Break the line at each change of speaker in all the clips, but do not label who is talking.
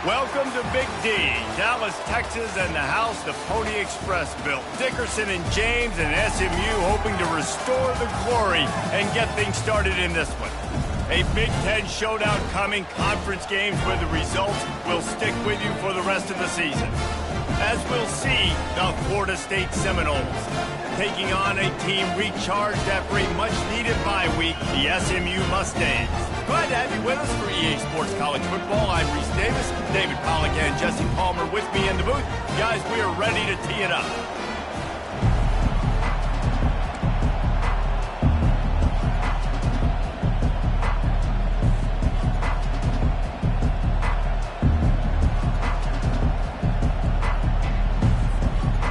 Welcome to Big D, Dallas, Texas, and the house the Pony Express built. Dickerson and James and SMU hoping to restore the glory and get things started in this one. A Big Ten showdown coming, conference games where the results will stick with you for the rest of the season. As we'll see, the Florida State Seminoles taking on a team recharged after a much-needed bye week, the SMU Mustangs. Glad to have you with us for EA Sports College Football. I'm Reese Davis, David Pollack and Jesse Palmer with me in the booth. Guys, we are ready to tee it up.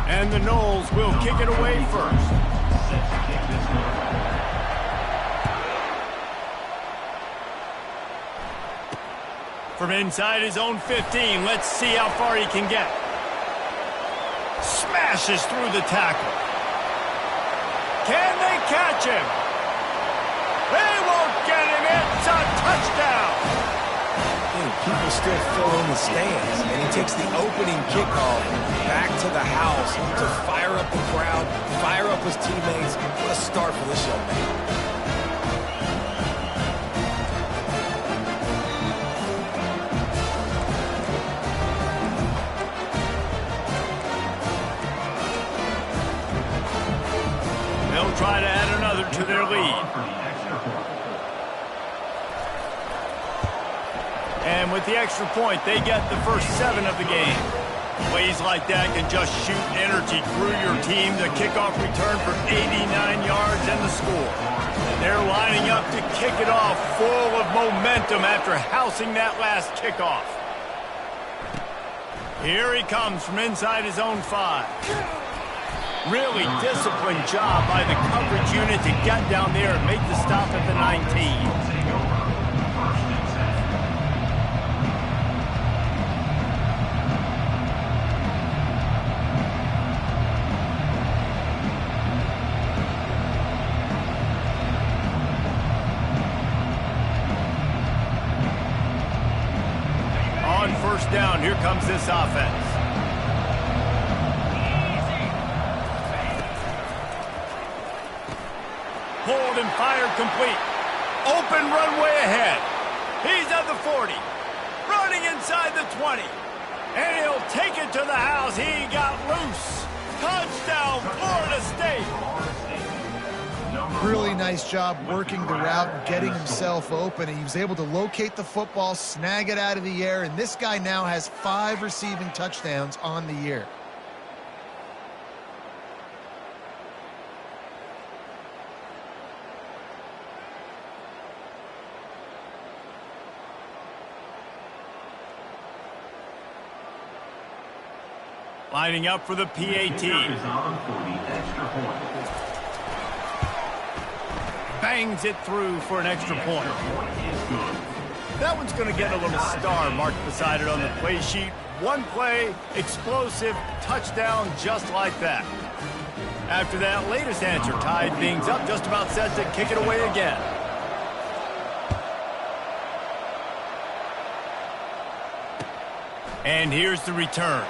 And the Noles will kick it away first. From inside his own 15, let's see how far he can get. Smashes through the tackle. Can they catch him? They won't get him. It's a touchdown.
People still fill in the stands, and he takes the opening kickoff back to the house to fire up the crowd, fire up his teammates. What a start for this young man.
They'll try to add another to their lead. And with the extra point, they get the first 7 of the game. Plays like that can just shoot energy through your team. The kickoff return for 89 yards and the score. They're lining up to kick it off full of momentum after housing that last kickoff. Here he comes from inside his own 5. Really disciplined job by the coverage unit to get down there and make the stop at the 19. On first down, here comes this offense. Pulled and fired complete. Open runway ahead. He's at the 40. Running inside the 20. And he'll take it to the house. He got loose. Touchdown, Florida State.
Really nice job working the route and getting himself open. He was able to locate the football, snag it out of the air, and this guy now has 5 receiving touchdowns on the year.
Lining up for the PAT. Bangs it through for an extra point. That one's going to get a little star marked beside it on the play sheet. One play, explosive, touchdown, just like that. After that latest answer tied things up, just about set to kick it away again. And here's the return.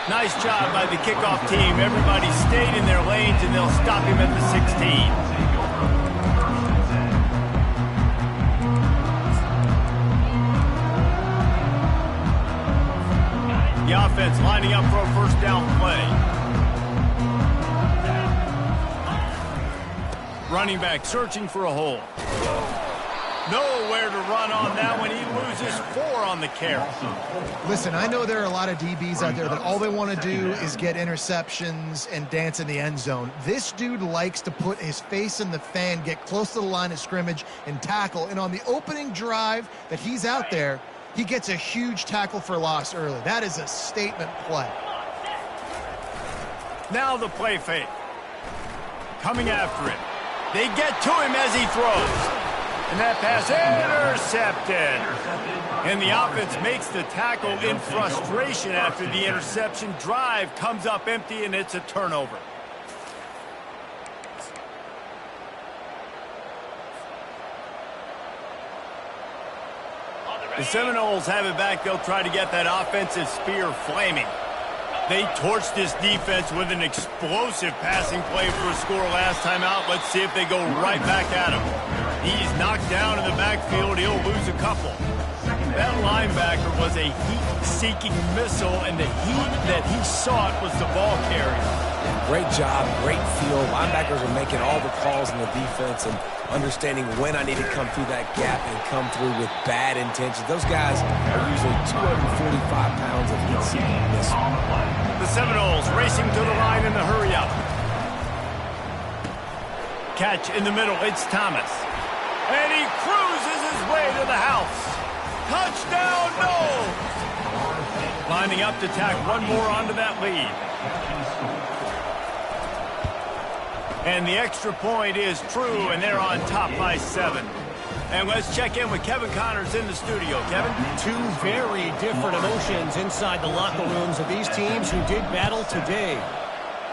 Nice job by the kickoff team. Everybody stayed in their lanes, and they'll stop him at the 16. The offense lining up for a first down play. Running back searching for a hole. Nowhere to run on that one. He loses 4 on the carry.
Listen, I know there are a lot of DBs out there that all they want to do is get interceptions and dance in the end zone. This dude likes to put his face in the fan, get close to the line of scrimmage, and tackle. And on the opening drive that he's out there, he gets a huge tackle for loss early. That is a statement play.
Now the play fake. Coming after it. They get to him as he throws. And that pass intercepted. And the offense makes the tackle in frustration after the interception. Drive comes up empty, and it's a turnover. The Seminoles have it back. They'll try to get that offensive spear flaming. They torched this defense with an explosive passing play for a score last time out. Let's see if they go right back at him. He's knocked down in the backfield. He'll lose a couple. That linebacker was a heat-seeking missile, and the heat that he sought was the ball carrier.
Great job, great feel. Linebackers are making all the calls in the defense and understanding when I need to come through that gap and come through with bad intentions. Those guys are usually 245 pounds of heat-seeking missile.
The Seminoles racing to the line in the hurry-up. Catch in the middle. It's Thomas. And he cruises his way to the house. Touchdown, no! Lining up to tack one more onto that lead. And the extra point is true, and they're on top by 7. And let's check in with Kevin Connors in the studio. Kevin?
Two very different emotions inside the locker rooms of these teams who did battle today.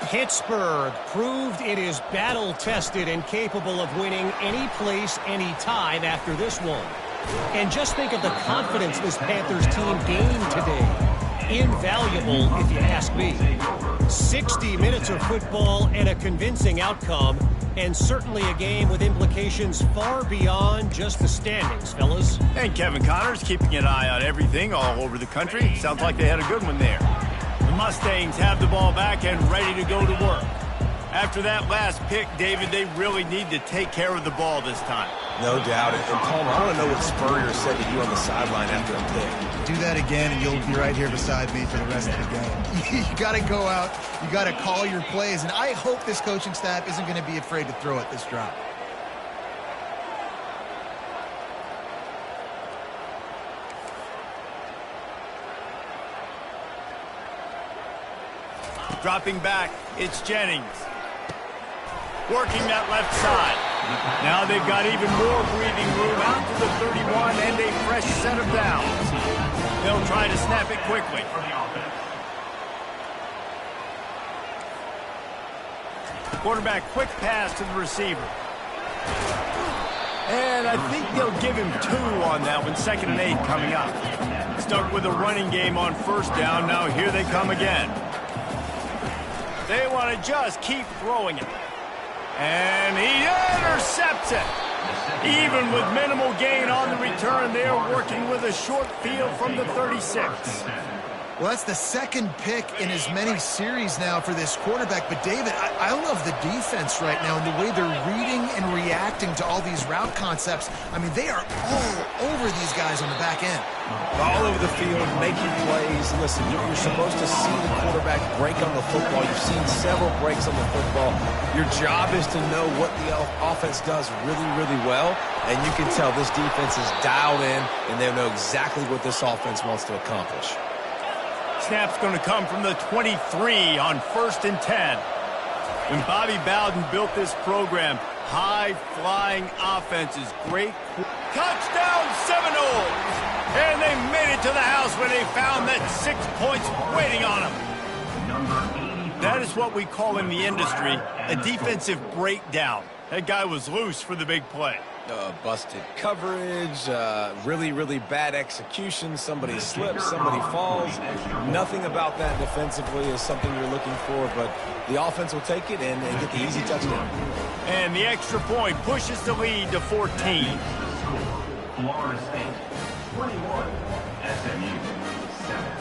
Pittsburgh proved it is battle-tested and capable of winning any place, any time after this one. And just think of the confidence this Panthers team gained today. Invaluable, if you ask me. 60 minutes of football and a convincing outcome, and certainly a game with implications far beyond just the standings, fellas.
And Kevin Connors keeping an eye on everything all over the country. Sounds like they had a good one there. The Mustangs have the ball back and ready to go to work. After that last pick, David, they really need to take care of the ball this time.
No doubt. And Palmer, I want to know what Spurrier said to you on the sideline after a pick.
Do that again, and you'll be right here beside me for the rest of the game. You got to go out. You got to call your plays, and I hope this coaching staff isn't going to be afraid to throw it this drop.
Dropping back, it's Jennings. Working that left side. Now they've got even more breathing room out to the 31 and a fresh set of downs. They'll try to snap it quickly. Quarterback, quick pass to the receiver. And I think they'll give him 2 on that one, 2nd and 8 coming up. Stuck with a running game on first down. Now here they come again. They want to just keep throwing it. And he intercepts it. Even with minimal gain on the return, they're working with a short field from the 36.
Well, that's the second pick in as many series now for this quarterback. But, David, I love the defense right now and the way they're reading and reacting to all these route concepts. I mean, they are all over these guys on the back end.
All over the field, making plays. Listen, you're supposed to see the quarterback break on the football. You've seen several breaks on the football. Your job is to know what the offense does really, really well. And you can tell this defense is dialed in, and they know exactly what this offense wants to accomplish.
Snap's going to come from the 23 on 1st and 10. When Bobby Bowden built this program, high-flying offenses, great touchdown Seminoles! And they made it to the house when they found that 6 points waiting on them. That is what we call in the industry a defensive breakdown. That guy was loose for the big play.
Busted coverage, really, really bad execution. Somebody slips, somebody falls. Nothing about that defensively is something you're looking for, but the offense will take it and get the easy touchdown.
And the extra point pushes the lead to 14.
Florida State, 21, SMU, 7.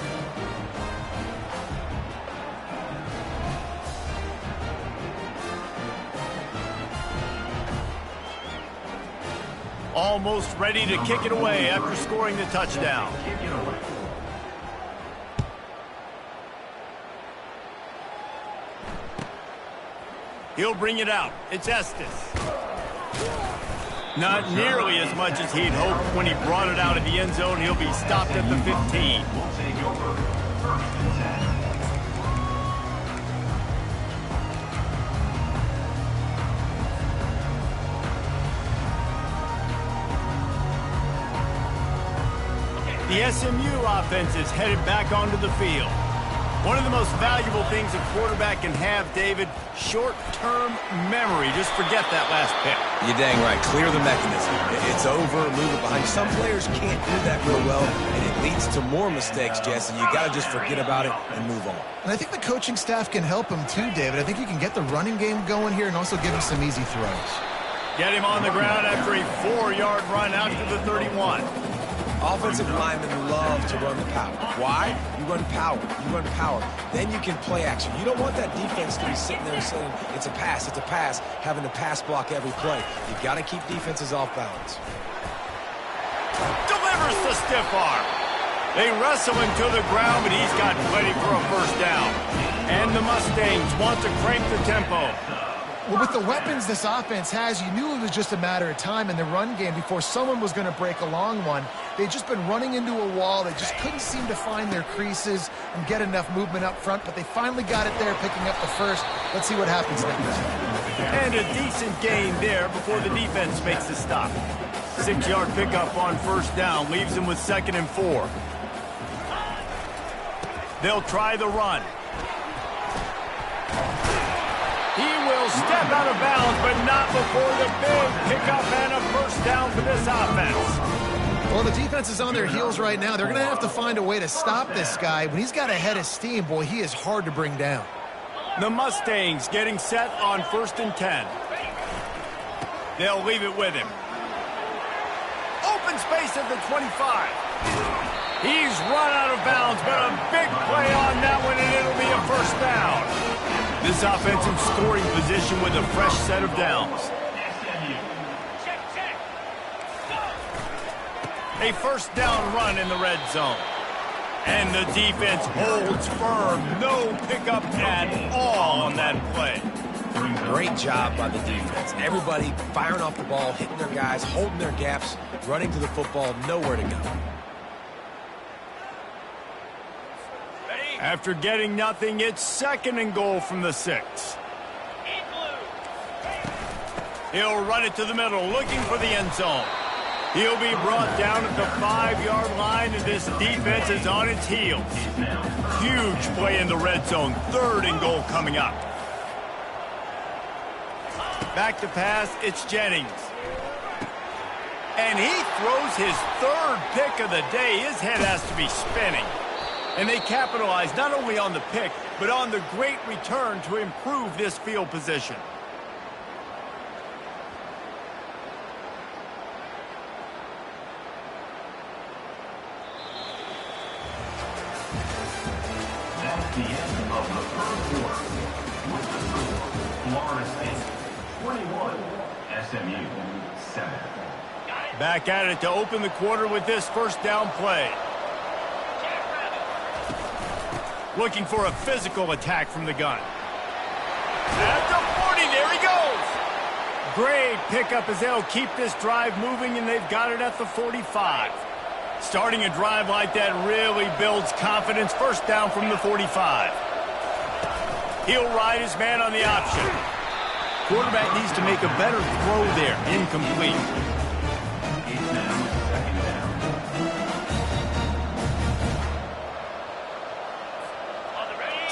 Almost ready to kick it away after scoring the touchdown. He'll bring it out. It's Estes. Not nearly as much as he'd hoped when he brought it out of the end zone. He'll be stopped at the 15. The SMU offense is headed back onto the field. One of the most valuable things a quarterback can have, David, short-term memory. Just forget that last pick.
You're dang right. Clear the mechanism. It's over, move it behind. Some players can't do that real well, and it leads to more mistakes, Jesse. You got to just forget about it and move on.
And I think the coaching staff can help him too, David. I think you can get the running game going here and also give him some easy throws.
Get him on the ground after a 4-yard run out to the 31.
Offensive linemen love to run the power. Why? You run power. You run power. Then you can play action. You don't want that defense to be sitting there saying, it's a pass, having to pass block every play. You've got to keep defenses off balance.
Delivers the stiff arm. They wrestle him to the ground, but he's got plenty for a first down. And the Mustangs want to crank the tempo.
Well, with the weapons this offense has, you knew it was just a matter of time in the run game before someone was going to break a long one. They'd just been running into a wall. They just couldn't seem to find their creases and get enough movement up front, but they finally got it there, picking up the first. Let's see what happens next.
And a decent gain there before the defense makes the stop. 6-yard pickup on first down leaves them with 2nd and 4. They'll try the run. He will step out of bounds, but not before the big pickup and a first down for this offense.
Well, the defense is on their heels right now. They're going to have to find a way to stop this guy. When he's got a head of steam, boy, he is hard to bring down.
The Mustangs getting set on 1st and 10. They'll leave it with him. Open space at the 25. He's run out of bounds, but a big play on that one, and it'll be a first down. This offensive scoring position with a fresh set of downs. A first down run in the red zone. And the defense holds firm. No pickup at all on that play.
Great job by the defense. Everybody firing off the ball, hitting their guys, holding their gaps, running to the football, nowhere to go.
After getting nothing, it's 2nd and goal from the 6. He'll run it to the middle, looking for the end zone. He'll be brought down at the 5-yard line, and this defense is on its heels. Huge play in the red zone. 3rd and goal coming up. Back to pass, it's Jennings. And he throws his 3rd pick of the day. His head has to be spinning. And they capitalize not only on the pick, but on the great return to improve this field position.
That's the end of the 3rd quarter. With the score, Florida State 21, SMU 7.
Back at it to open the quarter with this first down play. Looking for a physical attack from the gun. At the 40, there he goes. Great pickup as they'll keep this drive moving, and they've got it at the 45. Starting a drive like that really builds confidence. First down from the 45. He'll ride his man on the option. Quarterback needs to make a better throw there. Incomplete.
It's now 2nd down.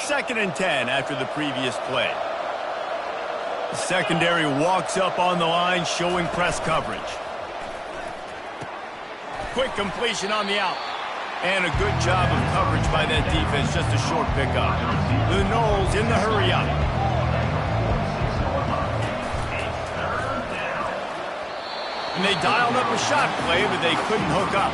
2nd and 10 after the previous play. The secondary walks up on the line, showing press coverage. Quick completion on the out. And a good job of coverage by that defense. Just a short pickup. The Noles in the hurry up. And they dialed up a shot play, but they couldn't hook up.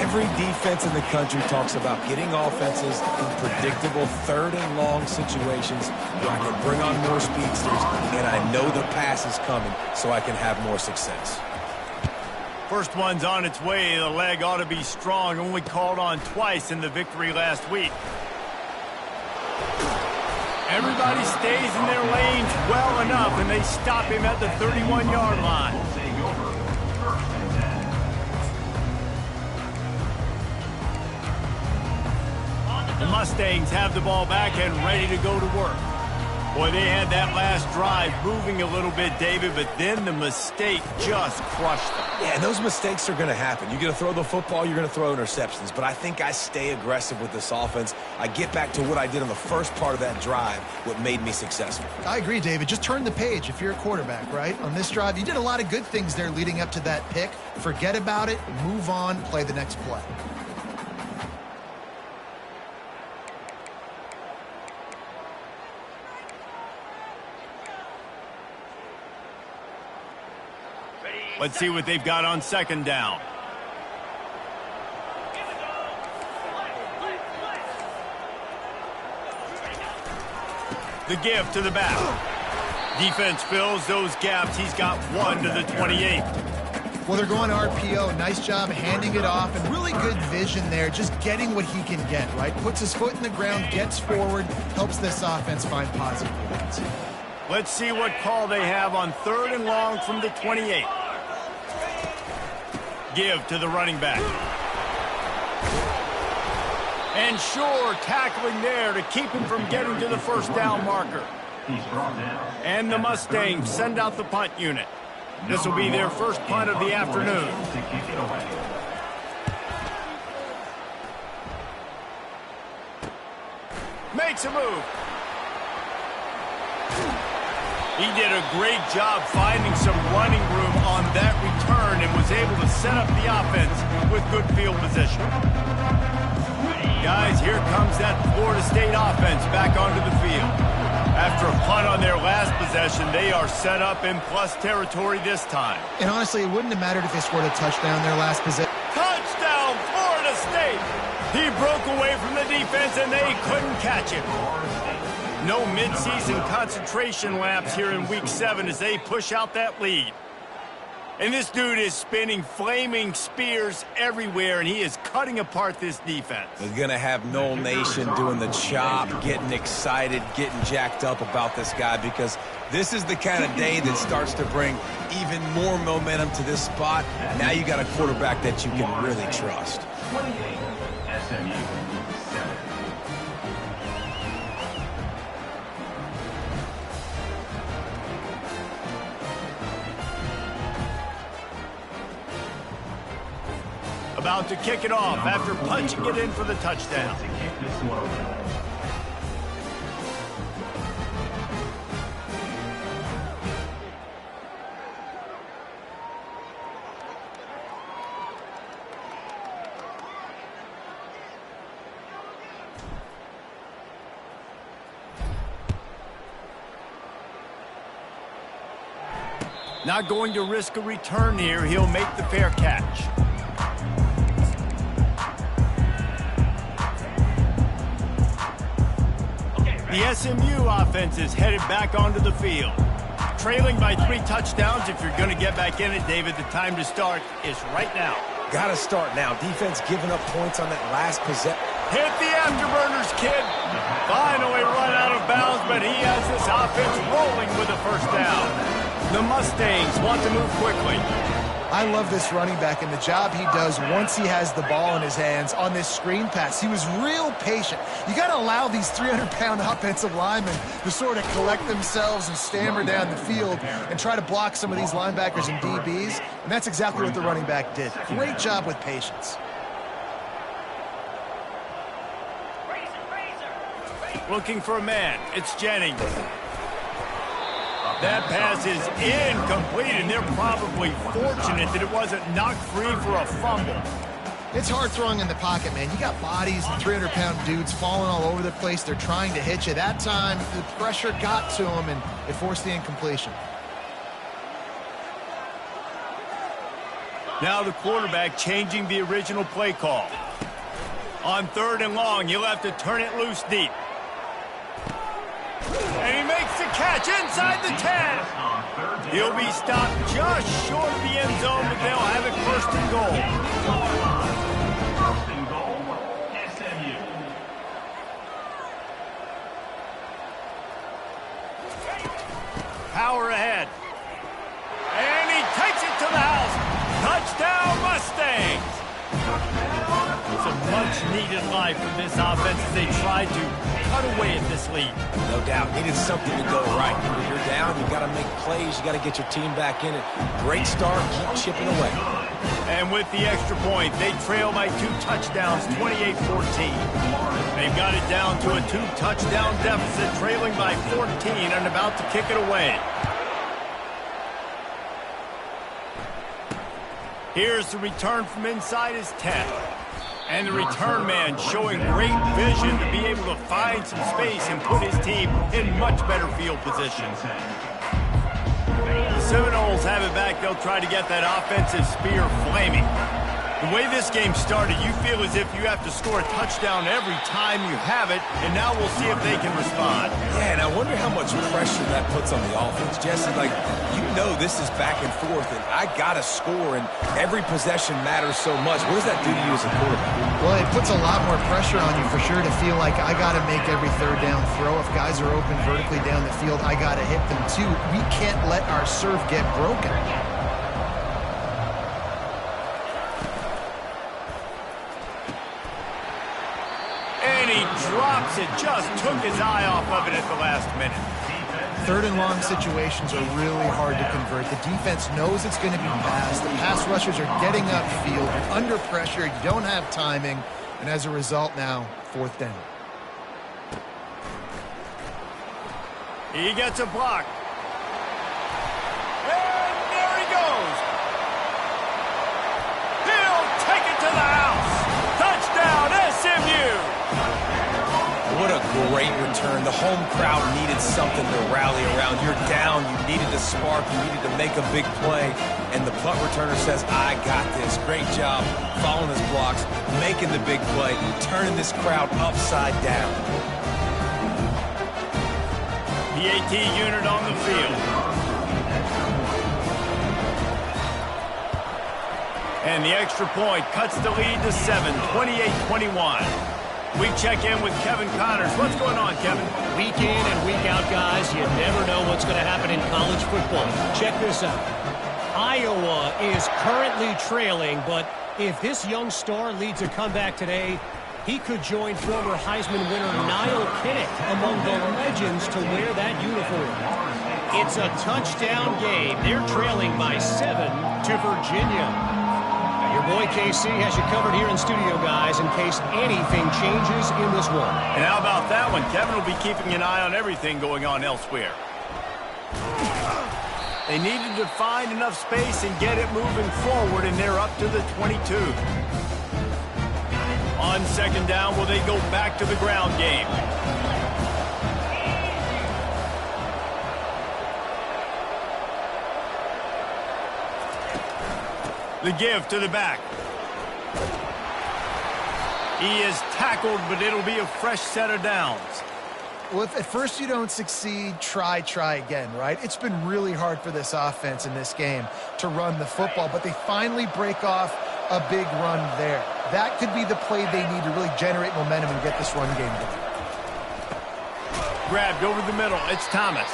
Every defense in the country talks about getting offenses in predictable 3rd and long situations where I can bring on more speedsters, and I know the pass is coming, so I can have more success.
First one's on its way. The leg ought to be strong. Only called on twice in the victory last week. Everybody stays in their lanes well enough, and they stop him at the 31-yard line. The Mustangs have the ball back and ready to go to work. Boy, they had that last drive moving a little bit, David, but then the mistake just crushed them.
Yeah, and those mistakes are going to happen. You're going to throw the football, you're going to throw interceptions. But I think I stay aggressive with this offense. I get back to what I did on the first part of that drive, what made me successful.
I agree, David. Just turn the page if you're a quarterback, right? On this drive, you did a lot of good things there leading up to that pick. Forget about it, move on, play the next play.
Let's see what they've got on second down. The give to the back. Defense fills those gaps. He's got 1 to the 28.
Well, they're going RPO. Nice job handing it off, and really good vision there, just getting what he can get, right? Puts his foot in the ground, gets forward, helps this offense find positive points.
Let's see what call they have on 3rd and long from the 28. Give to the running back. And sure, tackling there to keep him from getting to the first down marker.
He's brought down.
And the Mustangs send out the punt unit. This will be their first punt of the afternoon.
To kick it away.
Makes a move. He did a great job finding some running room on that return and was able to set up the offense with good field position. Guys, here comes that Florida State offense back onto the field. After a punt on their last possession, they are set up in plus territory this time.
And honestly, it wouldn't have mattered if they scored a touchdown their last possession.
Touchdown, Florida State! He broke away from the defense and they couldn't catch him. No midseason concentration laps here in Week 7 as they push out that lead. And this dude is spinning flaming spears everywhere, and he is cutting apart this defense.
They're going to have Noel Nation doing the chop, getting excited, getting jacked up about this guy, because this is the kind of day that starts to bring even more momentum to this spot. Now you got a quarterback that you can really trust.
28, SMU, 7.
About to kick it off after punching it in for the touchdown.
To kick this one away.
Not going to risk a return here. He'll make the fair catch. The SMU offense is headed back onto the field. Trailing by 3 touchdowns. If you're going to get back in it, David, the time to start is right now.
Got to start now. Defense giving up points on that last possession.
Hit the afterburners, kid. Finally run out of bounds, but he has this offense rolling with a first down. The Mustangs want to move quickly.
I love this running back and the job he does once he has the ball in his hands on this screen pass. He was real patient. You got to allow these 300-pound offensive linemen to sort of collect themselves and stammer down the field and try to block some of these linebackers and DBs, and that's exactly what the running back did. Great job with patience.
Looking for a man. It's Jennings. That pass is incomplete, and they're probably fortunate that it wasn't knocked free for a fumble.
It's hard throwing in the pocket, man. You got bodies and 300-pound dudes falling all over the place. They're trying to hit you. That time, the pressure got to him, and it forced the incompletion.
Now the quarterback changing the original play call. On 3rd and long, you'll have to turn it loose deep. And he makes the catch inside the 10. He'll be stopped just short of the end zone, but they'll have it 1st and goal.
1st and goal, SMU.
Power ahead. And he takes it to the house. Touchdown, Mustangs. Some mud much-needed life from this offense as they tried to cut away at this lead.
No doubt. Needed something to go right. When you're down, you got to make plays. You got to get your team back in it. Great start. Keep chipping away.
And with the extra point, they trail by 2 touchdowns, 28-14. They've got it down to a 2-touchdown deficit, trailing by 14 and about to kick it away. Here's the return from inside his 10. And the return man showing great vision to be able to find some space and put his team in much better field position. The Seminoles have it back. They'll try to get that offensive spear flaming. The way this game started, you feel as if you have to score a touchdown every time you have it, and now we'll see if they can respond.
Yeah, and I wonder how much pressure that puts on the offense. Jesse, like, you know this is back and forth, and I got to score, and every possession matters so much. What does that do to you as a quarterback?
Well, it puts a lot more pressure on you for sure to feel like I got to make every third down throw. If guys are open vertically down the field, I got to hit them too. We can't let our serve get broken.
Drops it, just took his eye off of it at the last minute.
Third and long situations are really hard to convert. The defense knows it's going to be passed. The pass rushers are getting upfield. You're under pressure. You don't have timing. And as a result now, 4th down.
He gets a block. And there he goes. He'll take it to the house. Touchdown, SMU.
What a great return. The home crowd needed something to rally around. You're down. You needed a spark. You needed to make a big play. And the punt returner says, I got this. Great job following his blocks, making the big play, turning this crowd upside down.
The AT unit on the field. And the extra point cuts the lead to 7, 28-21. We check in with Kevin Connors. What's going on, Kevin?
Week in and week out, guys, you never know what's going to happen in college football. Check this out. Iowa is currently trailing, but if this young star leads a comeback today, he could join former Heisman winner Niall Kinnick among the legends to wear that uniform. It's a touchdown game. They're trailing by 7 to Virginia. Your boy KC has you covered here in studio, guys, in case anything changes in this one.
And how about that one? Kevin will be keeping an eye on everything going on elsewhere. They needed to find enough space and get it moving forward, and they're up to the 22. On 2nd down, will they go back to the ground game? The give to the back. He is tackled, but it'll be a fresh set of downs.
Well, if at first you don't succeed, try again, right? It's been really hard for this offense in this game to run the football, but they finally break off a big run there. That could be the play they need to really generate momentum and get this run game going.
Grabbed over the middle. It's Thomas.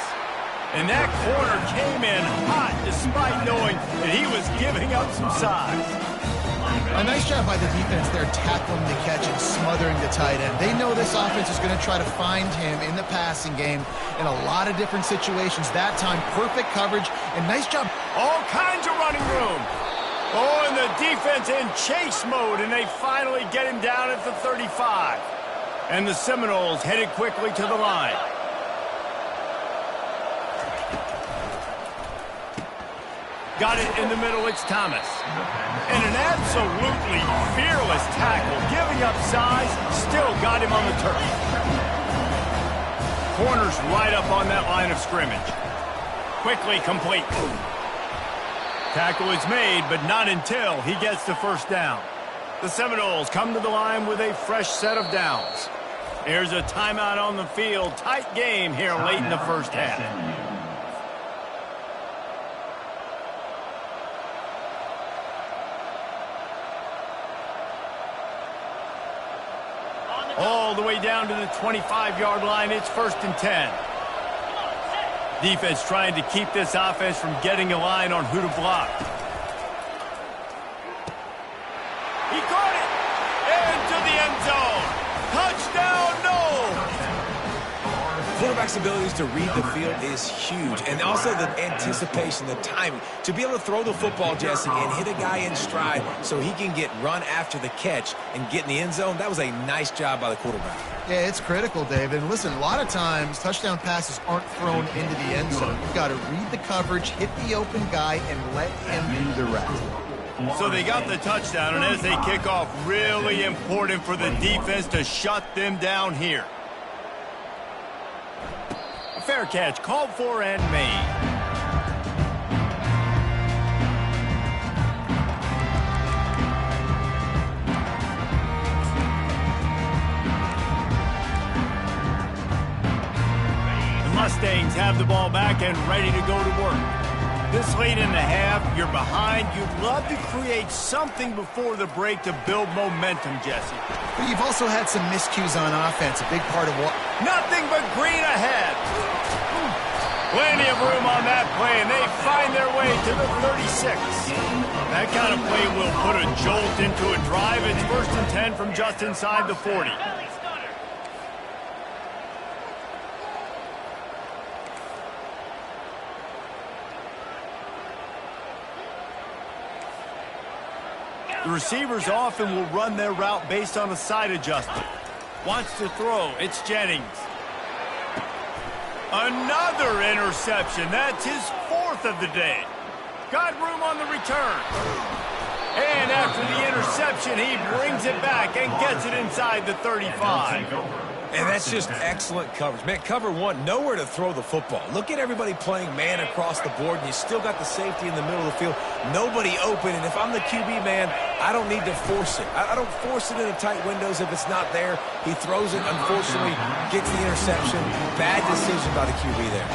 And that corner came in hot despite knowing that he was giving up some size.
A nice job by the defense there tackling the catch and smothering the tight end. They know this offense is going to try to find him in the passing game in a lot of different situations. That time, perfect coverage and nice job.
All kinds of running room. Oh, and the defense in chase mode, and they finally get him down at the 35. And the Seminoles headed quickly to the line. Got it in the middle, it's Thomas. And an absolutely fearless tackle, giving up size, still got him on the turf. Corners right up on that line of scrimmage. Quickly complete. Tackle is made, but not until he gets the 1st down. The Seminoles come to the line with a fresh set of downs. Here's a timeout on the field. Tight game here late in the 1st half. All the way down to the 25-yard line. It's 1st and 10. Defense trying to keep this offense from getting a line on who to block. He caught it! Into the end
quarterback's abilities to read the field is huge, and also the anticipation, the timing. To be able to throw the football, Jesse, and hit a guy in stride so he can get run after the catch and get in the end zone, that was a nice job by the quarterback.
Yeah, it's critical, David. And listen, a lot of times touchdown passes aren't thrown into the end zone. You've got to read the coverage, hit the open guy, and let him do the rest.
So they got the touchdown, and as they kick off, really important for the defense to shut them down here. A fair catch called for and made. The Mustangs have the ball back and ready to go to work. This late in the half, you're behind. You'd love to create something before the break to build momentum, Jesse.
But you've also had some miscues on offense, a big part of what...
Nothing but green ahead. Plenty of room on that play, and they find their way to the 36. That kind of play will put a jolt into a drive. It's 1st and 10 from just inside the 40. The receivers often will run their route based on a side adjustment. Wants to throw. It's Jennings. Another interception. That's his 4th of the day. Got room on the return. And after the interception, he brings it back and gets it inside the 35.
And that's just excellent coverage. Man, cover one, nowhere to throw the football. Look at everybody playing man across the board, and you still got the safety in the middle of the field. Nobody open, and if I'm the QB, man, I don't need to force it. I don't force it into tight windows if it's not there. He throws it, unfortunately, gets the interception. Bad decision by the QB there.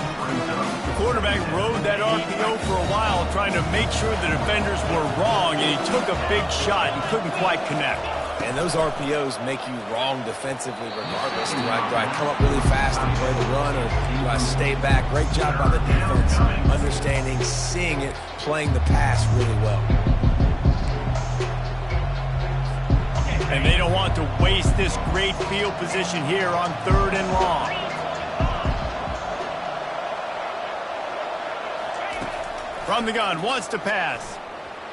The quarterback rode that RPO for a while, trying to make sure the defenders were wrong, and he took a big shot and couldn't quite connect.
And those RPOs make you wrong defensively regardless. Do I come up really fast and play the run, or do I stay back? Great job by the defense, understanding, seeing it, playing the pass really well.
And they don't want to waste this great field position here on 3rd and long. From the gun, wants to pass.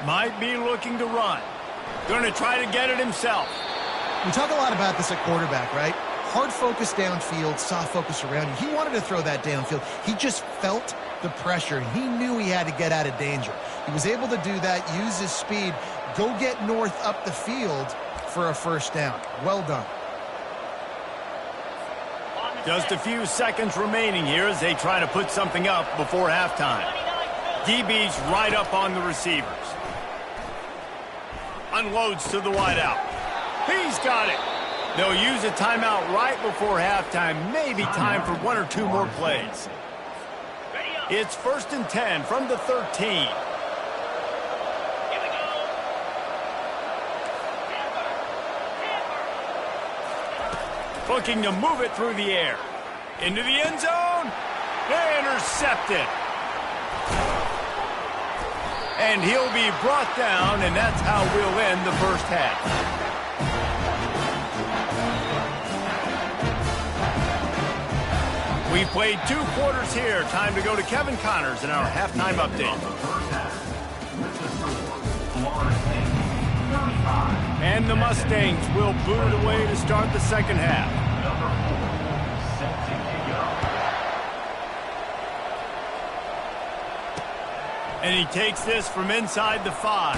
Might be looking to run. Going to try to get it himself.
We talk a lot about this at quarterback, right? Hard focus downfield, soft focus around you. He wanted to throw that downfield. He just felt the pressure. He knew he had to get out of danger. He was able to do that, use his speed, go get north up the field for a 1st down. Well done.
Just a few seconds remaining here as they try to put something up before halftime. DB's right up on the receivers. Unloads to the wideout. He's got it. They'll use a timeout right before halftime. Maybe time for 1 or 2 more plays. It's 1st and 10 from the 13. Looking to move it through the air. Into the end zone. Intercepted. And he'll be brought down, and that's how we'll end the 1st half. We've played 2 quarters here. Time to go to Kevin Connors in our halftime update. And the Mustangs will boot it away to start the 2nd half. And he takes this from inside the 5.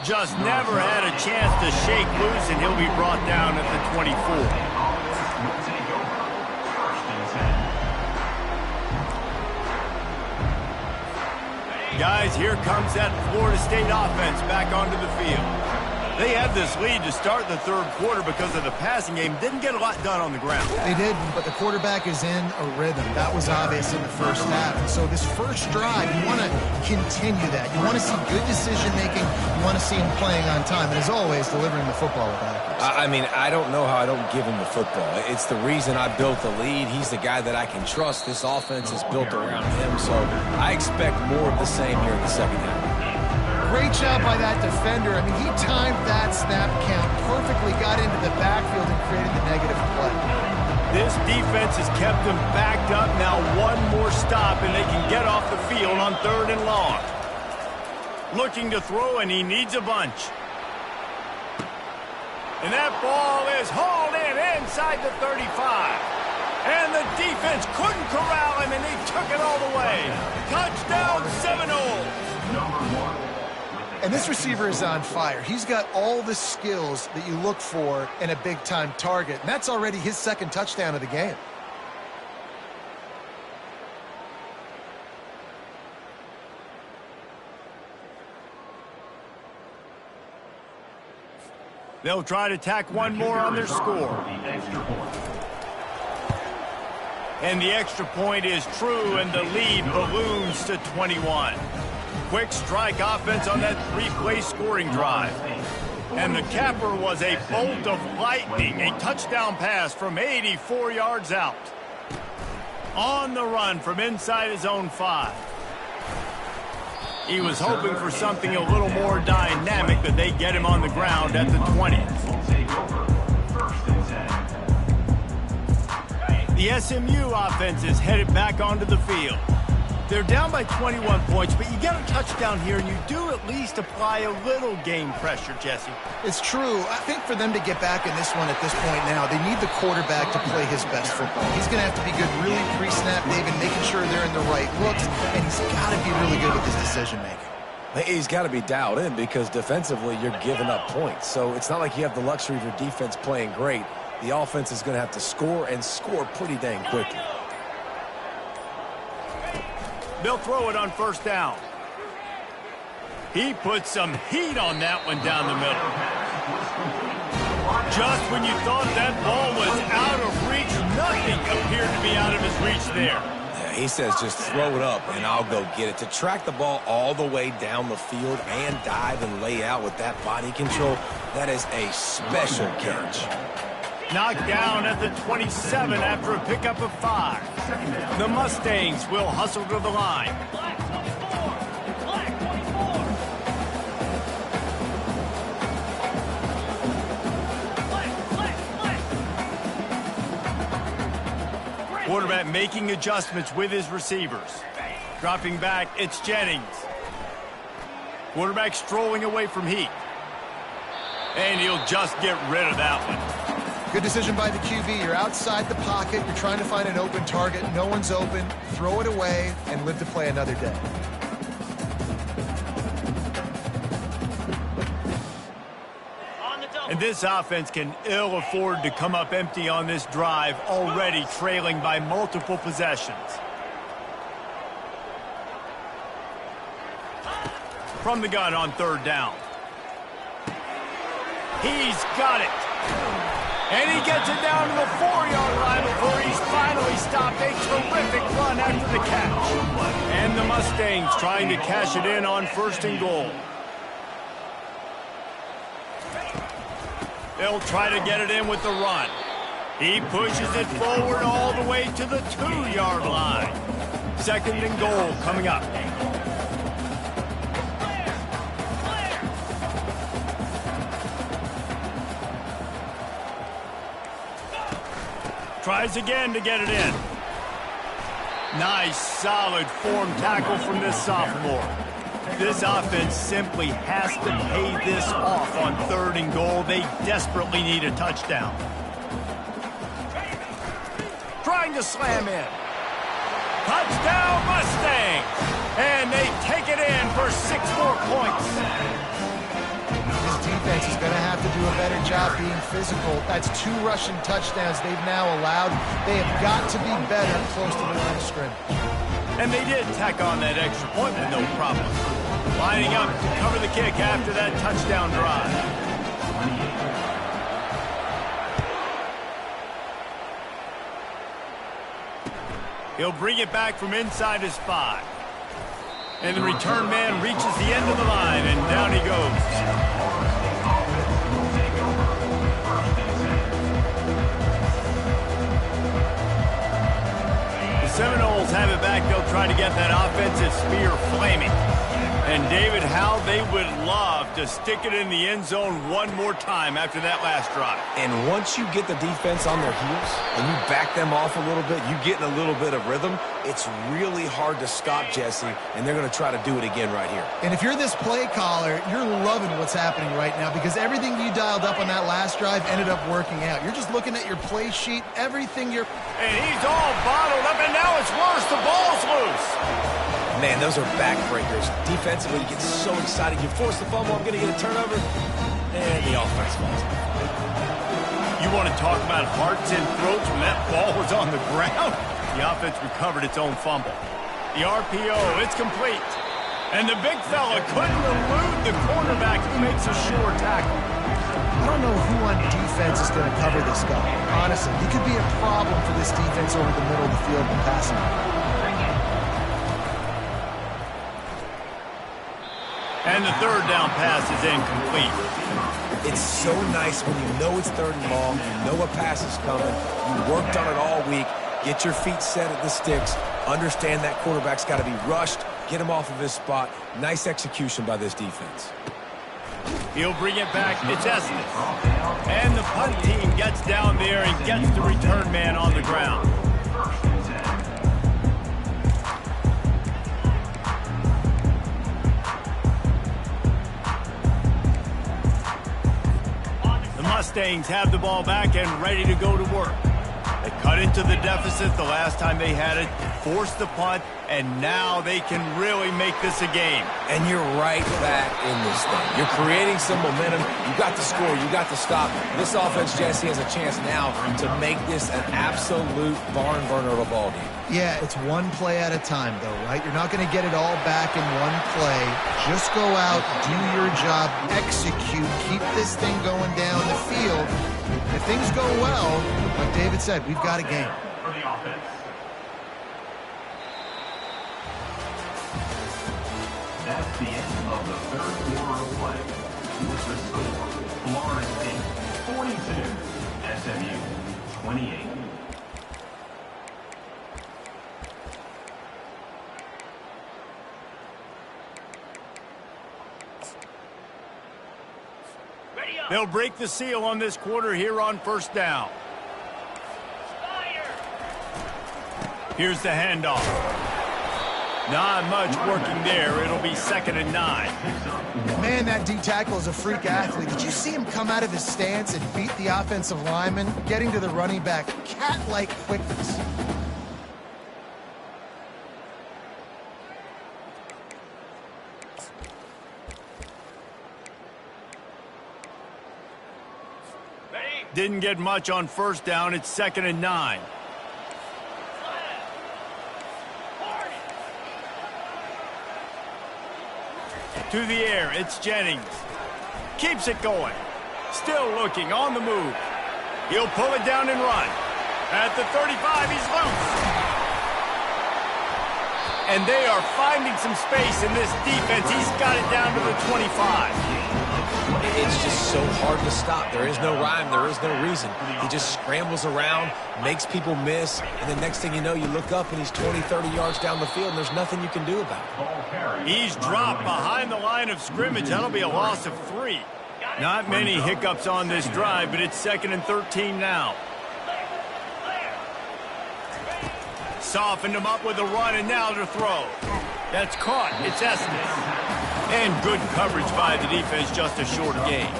Just never had a chance to shake loose, and he'll be brought down at the 24. Guys, here comes that Florida State offense back onto the field. They had this lead to start the 3rd quarter because of the passing game. Didn't get a lot done on the ground.
They didn't, but the quarterback is in a rhythm. That was obvious in the 1st half. And so this 1st drive, you want to continue that. You want to see good decision-making. You want to see him playing on time. And as always, delivering the football with accuracy.
I mean, I don't know how I don't give him the football. It's the reason I built the lead. He's the guy that I can trust. This offense is built around him. So I expect more of the same here in the 2nd half.
Great job by that defender. I mean, he timed that snap count perfectly, got into the backfield and created the negative play.
This defense has kept them backed up. Now one more stop, and they can get off the field on 3rd and long. Looking to throw, and he needs a bunch. And that ball is hauled in inside the 35. And the defense couldn't corral him, and they took it all the way. Touchdown, Seminoles.
And this receiver is on fire. He's got all the skills that you look for in a big-time target. And that's already his 2nd touchdown of the game.
They'll try to tack one more on their score. And the extra point is true, and the lead balloons to 21. Quick strike offense on that 3-play scoring drive. And the capper was a bolt of lightning, a touchdown pass from 84 yards out. On the run from inside his own 5. He was hoping for something a little more dynamic, but they get him on the ground at the 20. The SMU offense is headed back onto the field. They're down by 21 points, but you get a touchdown here, and you do at least apply a little game pressure, Jesse.
It's true. I think for them to get back in this one at this point now, they need the quarterback to play his best football. He's going to have to be good really pre-snap, David, making sure they're in the right looks, and he's got to be really good with his decision-making.
He's got to be dialed in because defensively you're giving up points. So it's not like you have the luxury of your defense playing great. The offense is going to have to score and score pretty dang quickly.
They'll throw it on 1st down. He put some heat on that one down the middle. Just when you thought that ball was out of reach, nothing appeared to be out of his reach there.
Yeah, he says just throw it up and I'll go get it. To track the ball all the way down the field and dive and lay out with that body control, that is a special catch.
Knocked down at the 27 after a pickup of 5. The Mustangs will hustle to the line. Quarterback making adjustments with his receivers. Dropping back, it's Jennings. Quarterback strolling away from Heat. And he'll just get rid of that one.
Good decision by the QB. You're outside the pocket. You're trying to find an open target. No one's open. Throw it away and live to play another day.
And this offense can ill afford to come up empty on this drive, already trailing by multiple possessions. From the gun on 3rd down. He's got it. And he gets it down to the 4-yard line before he's finally stopped. A terrific run after the catch. And the Mustangs trying to cash it in on 1st and goal. They'll try to get it in with the run. He pushes it forward all the way to the 2-yard line. 2nd and goal coming up. Tries again to get it in. Nice, solid form tackle from this sophomore. This offense simply has to pay this off on 3rd and goal. They desperately need a touchdown. Trying to slam in. Touchdown, Mustangs! And they take it in for 6 more points.
This defense is going to have to do a better job being physical. That's 2 rushing touchdowns they've now allowed. They have got to be better close to the line of scrimmage.
And they did tack on that extra point with no problem. Lining up to cover the kick after that touchdown drive. He'll bring it back from inside his 5. And the return man reaches the end of the line, and down he goes. The Seminoles have it back. They'll try to get that offensive spear flaming. And, David, how they would love to stick it in the end zone one more time after that last drive.
And once you get the defense on their heels and you back them off a little bit, you get in a little bit of rhythm, it's really hard to stop Jesse, and they're going to try to do it again right here.
And if you're this play caller, you're loving what's happening right now because everything you dialed up on that last drive ended up working out. You're just looking at your play sheet, everything you're...
And he's all bottled up, and now it's worse. The ball's loose.
Man, those are backbreakers. Defensively, you get so excited. You force the fumble, I'm going to get a turnover, and the offense falls.
You want to talk about hearts and throats when that ball was on the ground? The offense recovered its own fumble. The RPO, it's complete. And the big fella couldn't elude the cornerback who makes a sure tackle.
I don't know who on defense is going to cover this guy. Honestly, he could be a problem for this defense over the middle of the field and passing.
And the third down pass is incomplete.
It's so nice when you know it's third and long, you know a pass is coming, you worked on it all week, get your feet set at the sticks, understand that quarterback's got to be rushed, get him off of his spot. Nice execution by this defense.
He'll bring it back. It's Estes. And the punt team gets down there and gets the return man on the ground. Mustangs have the ball back and ready to go to work. They cut into the deficit the last time they had it, forced the punt, and now they can really make this a game.
And you're right back in this thing. You're creating some momentum. You got the score. You got the stop. This offense, Jesse, has a chance now to make this an absolute barn burner of a ball game.
Yeah, it's one play at a time, though, right? You're not going to get it all back in one play. Just go out, do your job, execute, keep this thing going down the field. If things go well, like David said, we've got a game.
For the offense. That's the end of the third quarter of play. With the score, Florida State 42, SMU 28.
They'll break the seal on this quarter here on first down. Here's the handoff. Not much working there. It'll be 2nd and 9.
Man, that D tackle is a freak athlete. Did you see him come out of his stance and beat the offensive lineman, getting to the running back? Cat-like quickness.
Didn't get much on first down. It's 2nd and 9. To the air, it's Jennings. Keeps it going. Still looking, on the move. He'll pull it down and run. At the 35, he's loose. And they are finding some space in this defense. He's got it down to the 25.
It's just so hard to stop. There is no rhyme. There is no reason. He just scrambles around, makes people miss, and the next thing you know, you look up and he's 20, 30 yards down the field, and there's nothing you can do about it.
He's dropped behind the line of scrimmage. That'll be a loss of 3. Not many hiccups on this drive, but it's 2nd and 13 now. Softened him up with a run, and now to throw. That's caught. It's Estes. And good coverage by the defense, just a short gain.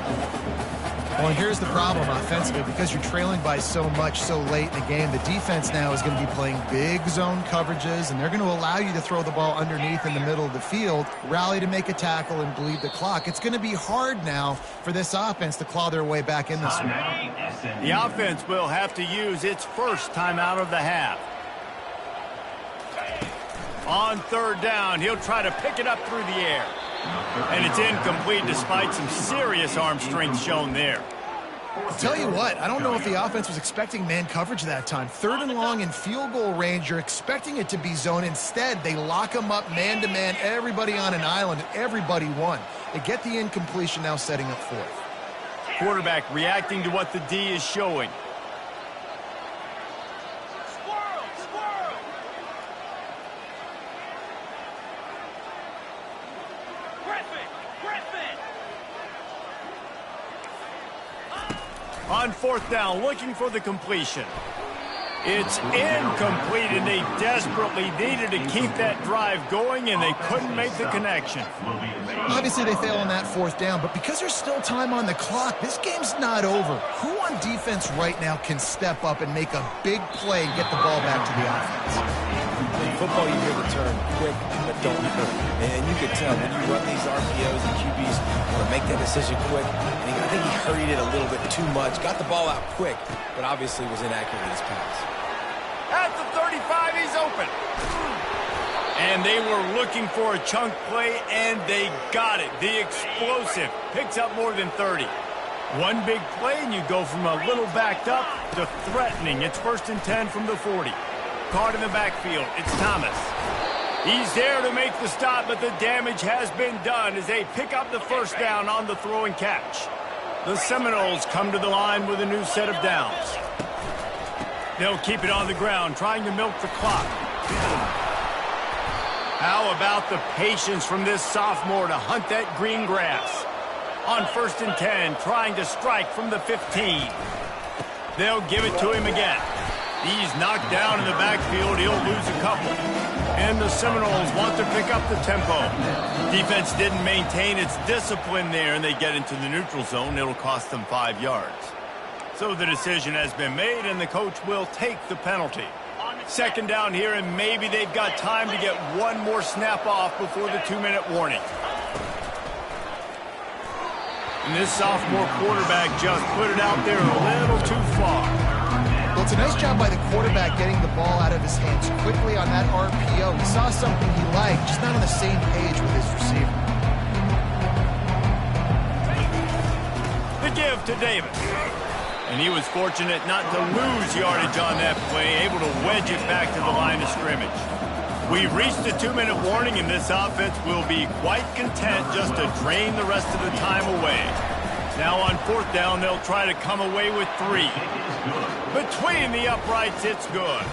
Well, and here's the problem offensively. Because you're trailing by so much so late in the game, the defense now is going to be playing big zone coverages, and they're going to allow you to throw the ball underneath in the middle of the field, rally to make a tackle, and bleed the clock. It's going to be hard now for this offense to claw their way back in this one.
The offense will have to use its first timeout of the half. On 3rd down, he'll try to pick it up through the air. And it's incomplete despite some serious arm strength shown there.
I'll tell you what, I don't know if the offense was expecting man coverage that time. 3rd and long in field goal range, you're expecting it to be zone. Instead, they lock them up man-to-man, everybody on an island, and everybody won. They get the incompletion, now setting up 4th.
Quarterback reacting to what the D is showing. On fourth down, looking for the completion. It's incomplete, and they desperately needed to keep that drive going, and they couldn't make the connection.
Obviously, they fail on that fourth down, but because there's still time on the clock, this game's not over. Who on defense right now can step up and make a big play and get the ball back to the offense?
In football, you hear the term quick, but don't hurt. And you can tell when you run these RPOs and QBs want to make that decision quick. And I think he hurried it a little bit too much, got the ball out quick, but obviously was inaccurate in his pass.
At the 35, he's open. And they were looking for a chunk play, and they got it. The explosive picks up more than 30. One big play, and you go from a little backed up to threatening. It's 1st and 10 from the 40. Caught in the backfield. It's Thomas. He's there to make the stop, but the damage has been done as they pick up the first down on the throw and catch. The Seminoles come to the line with a new set of downs. They'll keep it on the ground, trying to milk the clock. How about the patience from this sophomore to hunt that green grass? On 1st and 10, trying to strike from the 15. They'll give it to him again. He's knocked down in the backfield. He'll lose a couple. And the Seminoles want to pick up the tempo. Defense didn't maintain its discipline there, and they get into the neutral zone. It'll cost them 5 yards. So the decision has been made, and the coach will take the penalty. 2nd down here, and maybe they've got time to get one more snap off before the 2-minute warning. And this sophomore quarterback just put it out there a little too far.
Well, it's a nice job by the quarterback getting the ball out of his hands quickly on that RPO. He saw something he liked, just not on the same page with his receiver.
The give to Davis. And he was fortunate not to lose yardage on that play, able to wedge it back to the line of scrimmage. We've reached the 2-minute warning, and this offense will be quite content just to drain the rest of the time away. Now on 4th down, they'll try to come away with 3. Between the uprights, it's good.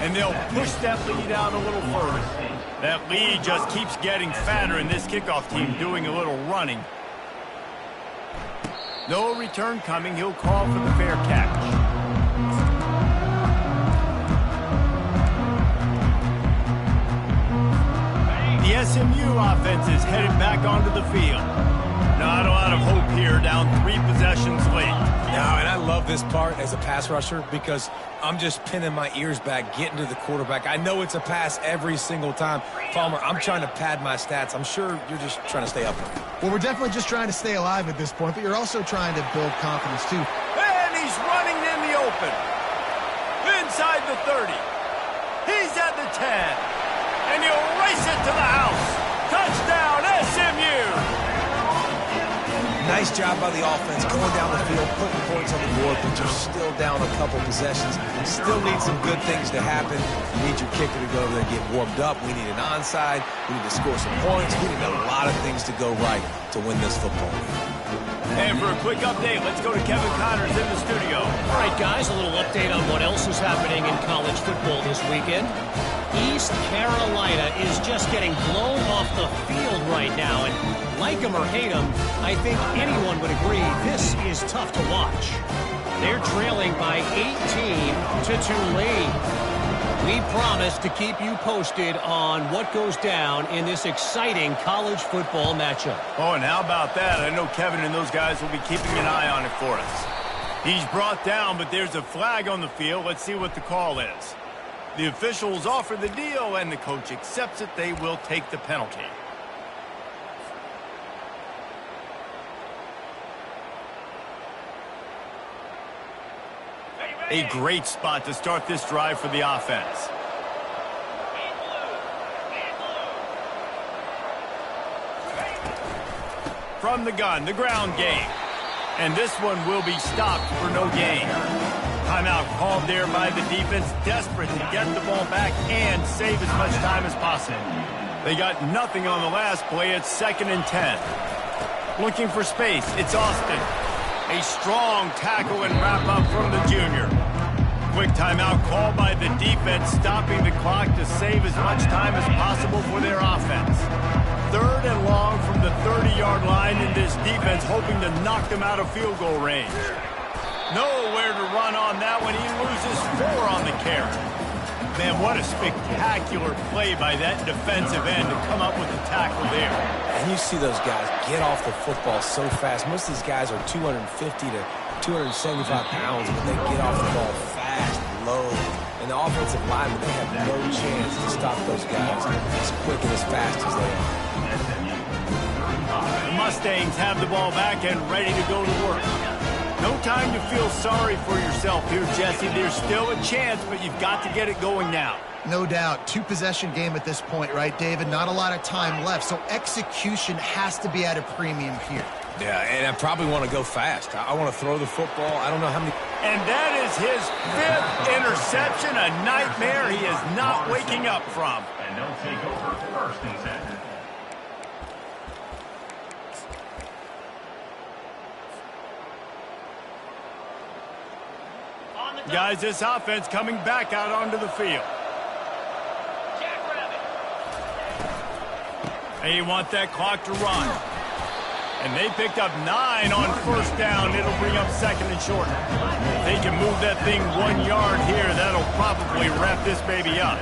And they'll push that lead out a little further. That lead just keeps getting fatter, and this kickoff team doing a little running. No return coming. He'll call for the fair catch. The SMU offense is headed back onto the field. Not a lot of hope here, down 3 possessions late.
No, and I love this part as a pass rusher because I'm just pinning my ears back, getting to the quarterback. I know it's a pass every single time. Palmer, I'm trying to pad my stats. I'm sure you're just trying to stay up.
Well, we're definitely just trying to stay alive at this point, but you're also trying to build confidence, too.
And he's running in the open. Inside the 30. He's at the 10. And he'll race it to the house. Touchdown, SMU!
Nice job by the offense going down the field, putting points on the board, but you're still down a couple possessions. Still need some good things to happen. You need your kicker to go over there and get warmed up. We need an onside. We need to score some points. We need a lot of things to go right to win this football game.
And for a quick update, let's go to Kevin Connors in the studio.
All right, guys, a little update on what else is happening in college football this weekend. East Carolina is just getting blown off the field right now, and like him or hate him, I think anyone would agree this is tough to watch. They're trailing by 18 to Tulane. We promise to keep you posted on what goes down in this exciting college football matchup.
Oh, and how about that? I know Kevin and those guys will be keeping an eye on it for us. He's brought down, but there's a flag on the field. Let's see what the call is. The officials offer the deal, and the coach accepts it. They will take the penalty. A great spot to start this drive for the offense. From the gun, the ground game. And this one will be stopped for no gain. Timeout called there by the defense, desperate to get the ball back and save as much time as possible. They got nothing on the last play. It's 2nd and 10. Looking for space. It's Austin. A strong tackle and wrap-up from the junior. Quick timeout called by the defense, stopping the clock to save as much time as possible for their offense. 3rd and long from the 30-yard line, in this defense hoping to knock them out of field goal range. Nowhere to run on that one. He loses 4 on the carry. Man, what a spectacular play by that defensive end to come up with the tackle there.
And you see those guys get off the football so fast. Most of these guys are 250 to 275 pounds, but they get off the ball fast, low. And the offensive linemen, they have no chance to stop those guys as quick and as fast as they are.
The Mustangs have the ball back and ready to go to work. No time to feel sorry for yourself here, Jesse. There's still a chance, but you've got to get it going now.
No doubt. 2-possession game at this point, right, David? Not a lot of time left, so execution has to be at a premium here.
Yeah, and I probably want to go fast. I want to throw the football. I don't know how many...
And that is his 5th interception, a nightmare he is not waking up from.
And they'll take over 1st and 10.
Guys, this offense coming back out onto the field. They want that clock to run. And they picked up 9 on 1st down. It'll bring up 2nd and short. If they can move that thing 1 yard here, that'll probably wrap this baby up.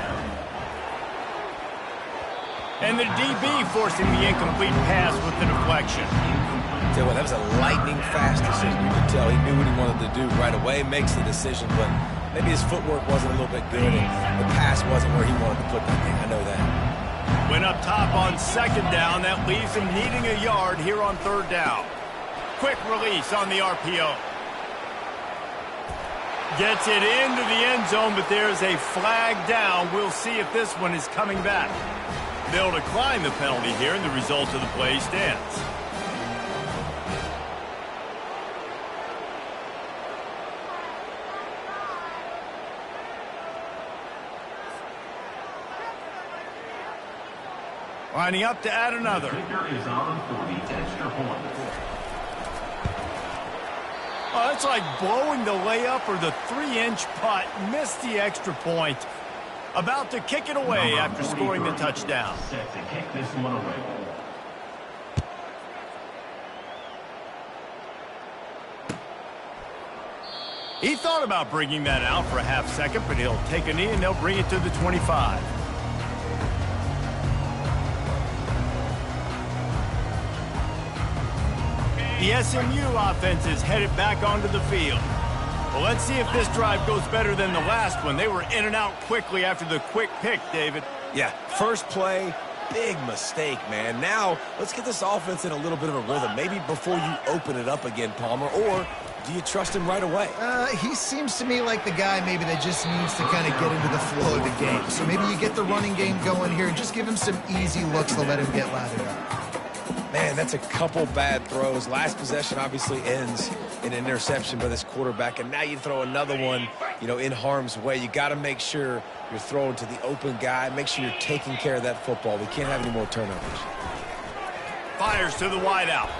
And the DB forcing the incomplete pass with the deflection.
Tell you what, that was a lightning-fast decision. You could tell he knew what he wanted to do right away, makes the decision, but maybe his footwork wasn't a little bit good, and the pass wasn't where he wanted to put that thing. I know that.
Went up top on 2nd down. That leaves him needing a yard here on 3rd down. Quick release on the RPO. Gets it into the end zone, but there's a flag down. We'll see if this one is coming back. They'll decline the penalty here, and the result of the play stands. Lining up to add another.
The kicker is on for the extra point.
Oh, that's like blowing the layup or the 3-inch putt. Missed the extra point. About to kick it away after scoring the touchdown.
Set to kick this one away.
He thought about bringing that out for a half second, but he'll take a knee and they'll bring it to the 25. The SMU offense is headed back onto the field. Well, let's see if this drive goes better than the last one. They were in and out quickly after the quick pick, David.
Yeah, first play, big mistake, man. Now, let's get this offense in a little bit of a rhythm. Maybe before you open it up again, Palmer, or do you trust him right away?
He seems to me like the guy maybe that just needs to kind of get into the flow of the game. So maybe you get the running game going here and just give him some easy looks to let him get lathered up.
Man, that's a couple bad throws. Last possession obviously ends in an interception by this quarterback, and now you throw another one, in harm's way. You got to make sure you're throwing to the open guy. Make sure you're taking care of that football. We can't have any more turnovers.
Fires to the wideout.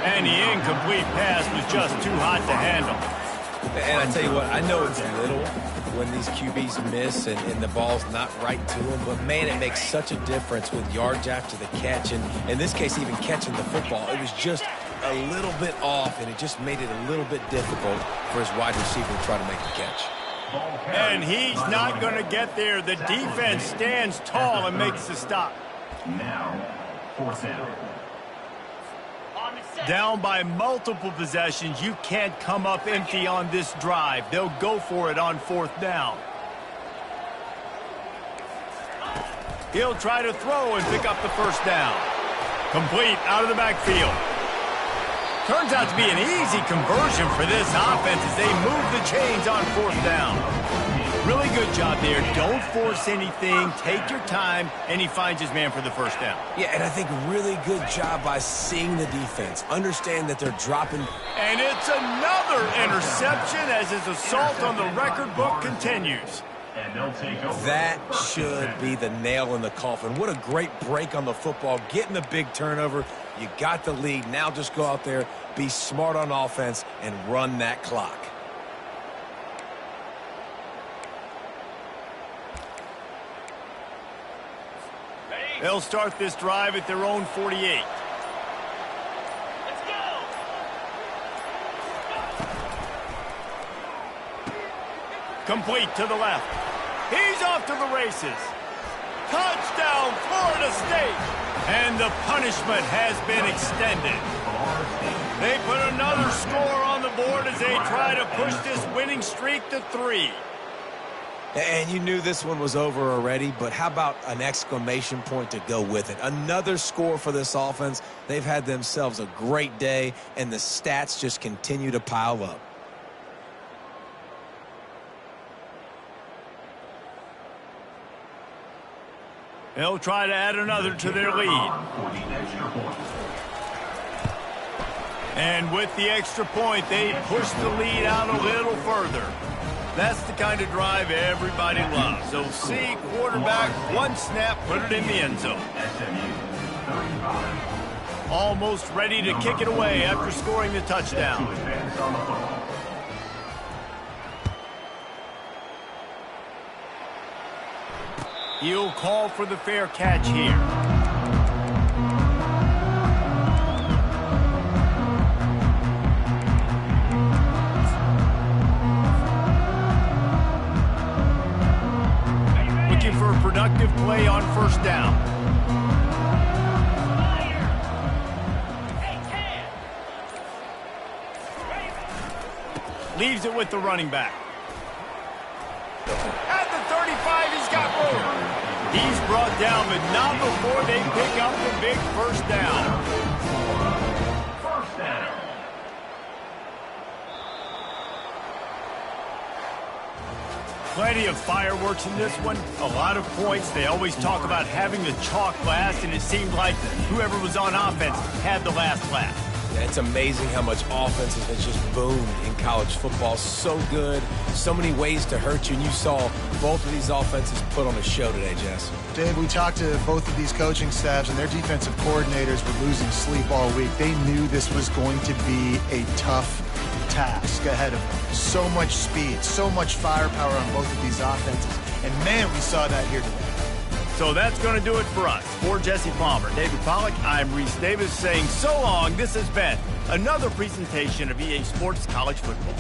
And the incomplete pass was just too hot to handle.
And I tell you what, I know it's little when these QBs miss and the ball's not right to them, but man, it makes such a difference with yards after the catch, and in this case, even catching the football. It was just a little bit off, and it just made it a little bit difficult for his wide receiver to try to make the catch.
And he's not going to get there. The defense stands tall and makes the stop.
Now, 4th down.
Down by multiple possessions, you can't come up empty on this drive. They'll go for it on 4th down. He'll try to throw and pick up the 1st down. Complete out of the backfield. Turns out to be an easy conversion for this offense as they move the chains on 4th down. Really good job there. Don't force anything. Take your time, and he finds his man for the 1st down.
Yeah, and I think really good job by seeing the defense. Understand that they're dropping.
And it's another interception as his assault on the record book continues.
And they'll take over.
That should be the nail in the coffin. What a great break on the football. Getting the big turnover. You got the lead. Now just go out there, be smart on offense, and run that clock.
They'll start this drive at their own 48. Complete to the left. He's off to the races. Touchdown, Florida State. And the punishment has been extended. They put another score on the board as they try to push this winning streak to 3.
And you knew this one was over already, but how about an exclamation point to go with it? Another score for this offense. They've had themselves a great day, and the stats just continue to pile up.
They'll try to add another to their lead. And with the extra point, they push the lead out a little further. That's the kind of drive everybody loves. So see quarterback, one snap, put it in the end zone. Almost ready to kick it away after scoring the touchdown. He'll call for the fair catch here. Looking for a productive play on first down. Leaves it with the running back. At the 35, he's got room. He's brought down, but not before they pick up the big first down.
First down.
Plenty of fireworks in this one. A lot of points. They always talk about having the chalk last, and it seemed like whoever was on offense had the last laugh.
It's amazing how much offense has just boomed in college football. So good, so many ways to hurt you, and you saw both of these offenses put on a show today, Jess.
Dave, we talked to both of these coaching staffs, and their defensive coordinators were losing sleep all week. They knew this was going to be a tough task ahead of them. So much speed, so much firepower on both of these offenses. And, man, we saw that here today.
So that's going to do it for us. For Jesse Palmer, David Pollack, I'm Reese Davis saying so long. This has been another presentation of EA Sports College Football.